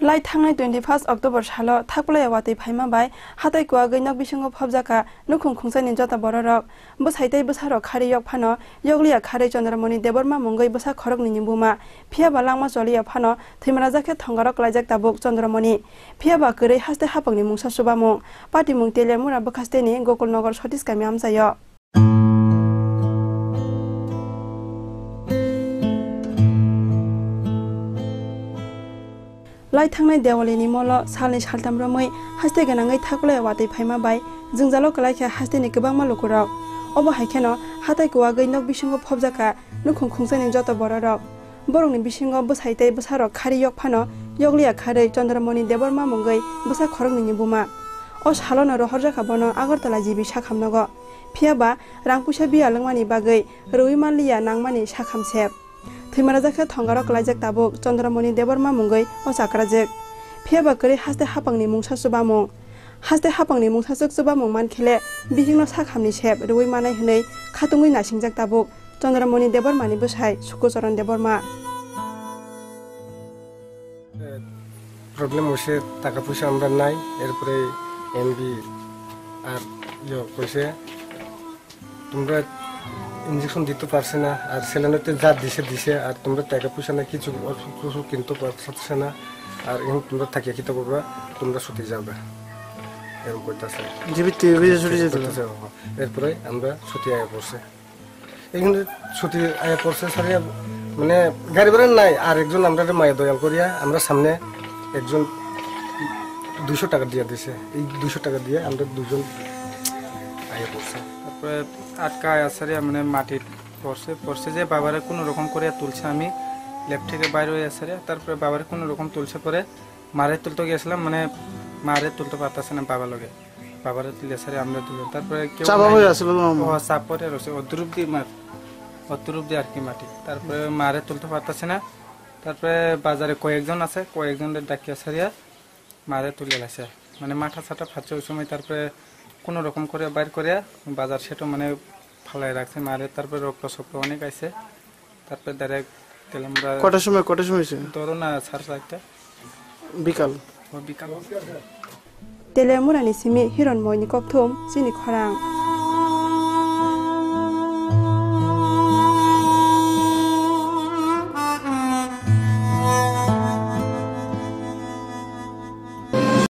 Lai thangnai 21 October salo thakplai awati phaima bai hatai kwa gainak bisingo phobjaka nukhung khungsani jota bororok bosaitai bosaro khari yok phano yoglia khari Chandramani Deborma mungai bosa khorok ni nimbuma phia balangma choliya phano thimraja khe thongarok laijak tabuk Chandramani phia ba kore haste hapangni mungsa subamung pati mung telemura bakhasteni Gokulnagar Sotis kami amsayo Lai thangnai Dewalini molo salni saltam romoi haste ganangai thakulai awati phaima bai jingjalo kalaikha haste ni kwbangma lokurok obo haikheno hatai kwa gainak bisingo phobjaka nukhung khungsani jota bororok borongni bisingo bosaitai bosaro khari yok phano yoglia khari Chandramani Deborma mungai bosa khorokni nibuma o salono rohorjaka bono Agartala jibi sakhamnago phiaba rangpusa biya langmani bagai ruimanliya nangmani sakhamsep Thimarajakha thongarok laijak tabuk Chandramani Deborma mungai o sakrajek phiaba kore haste hapangni mungsa subamung haste hapangni mungsa subamung mankhele bihingno sakhamni sep ruwi manai hnei khatungui nasingjak tabuk Chandramani Debormani bosai Sukocharan Deborma problem হচ্ছে টাকা পয়সা আমরা নাই এরপরে MB আর কইছে তোমরা injection দিতে পারছে না আর সেলানোতে যা দিছে আর তোমরা টাকা পয়সা না কিছু কিনতে পারছে না আর এখন তোমরা থাকিয়া কিতা করবা তোমরা ছুটি যাবে এরকম কইতাছে জীবিত ছুটি যেতেছে এরপরে আমরা ছুটি আয়া পড়ছে এখানে ছুটি আয়া পড়ছে সারে মানে গাড়ি ভাড়া নাই আর একজন আমরা মায়া দয়াল করিয়া আমরা সামনে একজন 200 টাকা দিয়ে দিছে এই 200 টাকা দিয়ে আমরা দুজন আয়া পড়ছে তারপরে আটকা আসারে মানে মাটি পড়ছে যে বাবারে কোনো রকম করে তুলছে আমি লেফট থেকে বাইরে হয়ে আসারে তারপরে বাবারে কোনো রকম তুলছে পরে মারে তুলতে গেছিলাম মানে মারে তুলতে পারতাছে না বাবা লগে বাবারে তুলে আসারে আমরা তুলে তারপরে কেউ চাপা হয়ে আসল চাপ পরে রয়েছে অদ্রুপ দিয়ে আর কি মাটি তারপরে মারে তুলতে পারতাছে না তারপরে বাজারে কয়েকজন আছে কয়েকজনের ডাকিয়া সারিয়া মারে তুলে লাইছে মানে মাথা ছাটা ফাটছে ওই সময় তারপরে কোনো রকম করে বাইর করে বাজার সেটা মানে ফালাই রাখছে মারে তারপরে রক্ত শক্ত অনেক আইছে তারপরে ডাইরেক্ট তেলামরা কটার সময় হয়েছে ধরো না 4:30 বিকাল তেলেমুরানি সিমি হিরণ ময়নি ককথুম চিনি খরাং